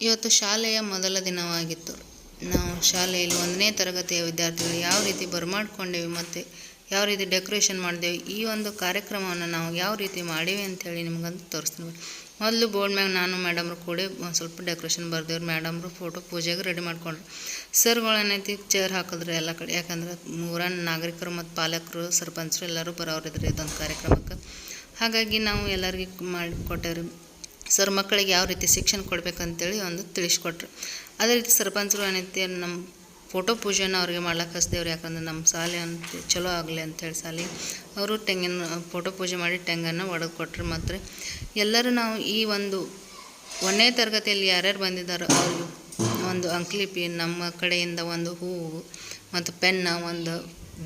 ಇವತ್ತು ಶಾಲೆಯ ಮೊದಲ ದಿನವಾಗಿತ್ತು. ನಾವು ಶಾಲೆಯಲ್ಲಿ 1ನೇ ತರಗತಿಯ ವಿದ್ಯಾರ್ಥಿಗಳು ಯಾವ ರೀತಿ ಬರಮಾಡ್ಕೊಂಡೇವೆ ಮತ್ತು ಯಾವ ರೀತಿ ಡೆಕೋರೇಷನ್ ಮಾಡಿದೆವು, ಈ ಒಂದು ಕಾರ್ಯಕ್ರಮವನ್ನು ನಾವು ಯಾವ ರೀತಿ ಮಾಡೀವಿ ಅಂಥೇಳಿ ನಿಮ್ಗಂತೂ ತೋರಿಸ್ತೀನಿ. ಮೊದಲು ಬೋರ್ಡ್ ಮ್ಯಾಗ ನಾನು ಮೇಡಮ್ರು ಕೂಡಿ ಒಂದು ಸ್ವಲ್ಪ ಡೆಕೋರೇಷನ್ ಬರ್ದೇವ್ರು. ಮೇಡಮ್ರು ಫೋಟೋ ಪೂಜೆಗೆ ರೆಡಿ ಮಾಡ್ಕೊಂಡ್ರು. ಸರ್ಗಳೇನೈತಿ ಚೇರ್ ಹಾಕಿದ್ರು ಎಲ್ಲ ಕಡೆ, ಯಾಕಂದ್ರೆ ಊರನ್ನ ನಾಗರಿಕರು ಮತ್ತು ಪಾಲಕರು ಸರ್ಪಂಚರು ಎಲ್ಲರೂ ಬರೋರಿದ್ರು ಇದೊಂದು ಕಾರ್ಯಕ್ರಮಕ್ಕೆ. ಹಾಗಾಗಿ ನಾವು ಎಲ್ಲರಿಗೂ ಮಾಡಿ ಕೊಟ್ಟೇವ್ರಿ. ಸರ್ ಮಕ್ಕಳಿಗೆ ಯಾವ ರೀತಿ ಶಿಕ್ಷಣ ಕೊಡ್ಬೇಕಂತೇಳಿ ಒಂದು ತಿಳಿಸ್ಕೊಟ್ರು. ಅದೇ ರೀತಿ ಸರ್ಪಂಚರು ಏನೈತಿ ನಮ್ಮ ಫೋಟೋ ಪೂಜೆನ ಅವ್ರಿಗೆ ಮಾಡ್ಲಿಕ್ಕೆ ಹಚ್ದೇವ್ರು. ಯಾಕಂದ್ರೆ ನಮ್ಮ ಶಾಲೆ ಅಂತ ಚಲೋ ಆಗಲಿ ಅಂಥೇಳಿ ಶಾಲೆ ಅವರು ತೆಂಗಿನ ಫೋಟೋ ಪೂಜೆ ಮಾಡಿ ತೆಂಗನ್ನು ಒಡೆದು ಕೊಟ್ಟರು. ಮತ್ತು ಎಲ್ಲರೂ ನಾವು ಈ ಒಂದು 1ನೇ ತರಗತಿಯಲ್ಲಿ ಯಾರ್ಯಾರು ಬಂದಿದ್ದಾರೋ ಅವ್ರಿಗೆ ಒಂದು ಅಂಕ್ಲಿಪಿ ನಮ್ಮ ಕಡೆಯಿಂದ ಒಂದು ಹೂವು ಮತ್ತು ಪೆನ್ನ ಒಂದು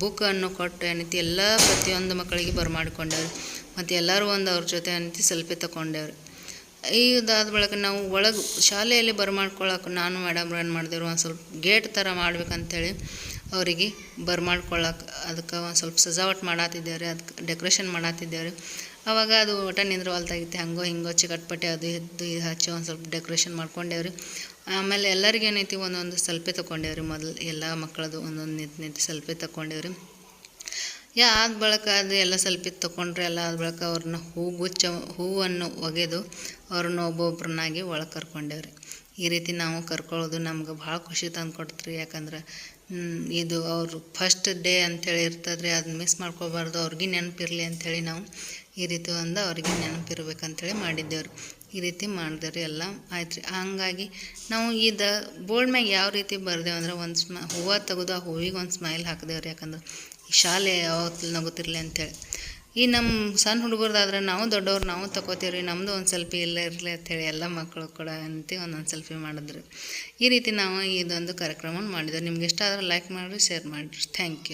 ಬುಕ್ಕನ್ನು ಕೊಟ್ಟು ಏನೈತಿ ಎಲ್ಲ ಪ್ರತಿಯೊಂದು ಮಕ್ಕಳಿಗೆ ಬರಮಾಡ್ಕೊಂಡೇವ್ರಿ. ಮತ್ತು ಎಲ್ಲರೂ ಒಂದು ಅವ್ರ ಜೊತೆ ಏನೈತಿ ಸೆಲ್ಫಿ ತಗೊಂಡೇವ್ರಿ. ಇದಾದ ಬಳಿಕ ನಾವು ಒಳಗೆ ಶಾಲೆಯಲ್ಲಿ ಬರಮಾಡ್ಕೊಳಕ್ಕೆ ನಾನು ಮೇಡಮ್ರು ಏನು ಮಾಡಿದೆವು, ಒಂದು ಸ್ವಲ್ಪ ಗೇಟ್ ಥರ ಮಾಡ್ಬೇಕಂತೇಳಿ ಅವರಿಗೆ ಬರಮಾಡ್ಕೊಳಕ್ಕೆ ಅದಕ್ಕೆ ಒಂದು ಸ್ವಲ್ಪ ಸಜಾವಟ್ ಮಾಡತ್ತಿದ್ದೇವ್ರಿ. ಅದಕ್ಕೆ ಡೆಕೋರೇಷನ್ ಮಾಡತ್ತಿದ್ದೇವ್ರಿ. ಆವಾಗ ಅದು ಒಟ ನಿಂದ್ರವಲ್ತಾಗಿತ್ತು, ಹಂಗೋ ಹಿಂಗೋ ಚಿಕಟ್ಪಟ್ಟೆ ಅದು ಇದು ಹಚ್ಚಿ ಒಂದು ಸ್ವಲ್ಪ ಡೆಕೋರೇಷನ್ ಮಾಡ್ಕೊಂಡೇವ್ರಿ. ಆಮೇಲೆ ಎಲ್ಲರಿಗೆ ಏನೈತಿ ಒಂದೊಂದು ಸೆಲ್ಫಿ ತೊಗೊಂಡೇವ್ರಿ. ಮೊದಲು ಎಲ್ಲ ಮಕ್ಕಳದು ಒಂದೊಂದು ನಿಂತು ಸೆಲ್ಫಿ ತೊಗೊಂಡೇವ್ರಿ. ಆದ ಬಳಿಕ ಅದು ಎಲ್ಲ ಸೆಲ್ಫಿ ತೊಗೊಂಡ್ರೆ ಎಲ್ಲ ಆದ ಬಳಿಕ ಅವ್ರನ್ನ ಹೂವನ್ನು ಒಗೆದು ಅವ್ರನ್ನ ಒಬ್ಬೊಬ್ರನ್ನಾಗಿ ಒಳಗೆ ಕರ್ಕೊಂಡೇವ್ರಿ. ಈ ರೀತಿ ನಾವು ಕರ್ಕೊಳ್ಳೋದು ನಮ್ಗೆ ಭಾಳ ಖುಷಿ ತಂದು ಕೊಡ್ತ್ರಿ. ಯಾಕಂದ್ರೆ ಇದು ಅವರು ಫಸ್ಟ್ ಡೇ ಅಂಥೇಳಿ ಇರ್ತದ್ರಿ, ಅದನ್ನ ಮಿಸ್ ಮಾಡ್ಕೋಬಾರ್ದು, ಅವ್ರಿಗೆ ನೆನಪಿರಲಿ ಅಂಥೇಳಿ ನಾವು ಈ ರೀತಿ ಒಂದು ಅವ್ರಿಗೆ ನೆನಪಿರ್ಬೇಕಂತೇಳಿ ಮಾಡಿದ್ದೇವ್ರಿ. ಈ ರೀತಿ ಮಾಡಿದೇವ್ರಿ. ಎಲ್ಲ ಆಯ್ತು ರೀ. ಹಂಗಾಗಿ ನಾವು ಇದು ಬೋರ್ಡ್ ಮ್ಯಾಗ ಯಾವ ರೀತಿ ಬರ್ದೇವು ಅಂದ್ರೆ ಒಂದು ಹೂವು ತೆಗೆದು ಆ ಹೂವಿಗೆ ಒಂದು ಸ್ಮೈಲ್ ಹಾಕಿದೇವ್ರಿ. ಯಾಕಂದ್ರೆ ಈ ಶಾಲೆ ಯಾವತ್ತು ನಗುತ್ತಿರಲಿ ಅಂಥೇಳಿ. ಈ ನಮ್ಮ ಸಣ್ಣ ಹುಡುಗರ್ದಾದ್ರೆ ನಾವು ದೊಡ್ಡವ್ರು ನಾವು ತಗೋತೀವ್ರಿ, ನಮ್ಮದು ಒಂದು ಸೆಲ್ಫಿ ಇಲ್ಲ ಇರಲಿ ಅಂಥೇಳಿ ಎಲ್ಲ ಮಕ್ಕಳು ಕೂಡ ಅಂತಿ ಒಂದೊಂದು ಸೆಲ್ಫಿ ಮಾಡಿದ್ರು. ಈ ರೀತಿ ನಾವು ಇದೊಂದು ಕಾರ್ಯಕ್ರಮ ಮಾಡಿದ್ರು. ನಿಮ್ಗೆ ಇಷ್ಟ ಆದರೆ ಲೈಕ್ ಮಾಡಿರಿ, ಶೇರ್ ಮಾಡಿರಿ. Thank you.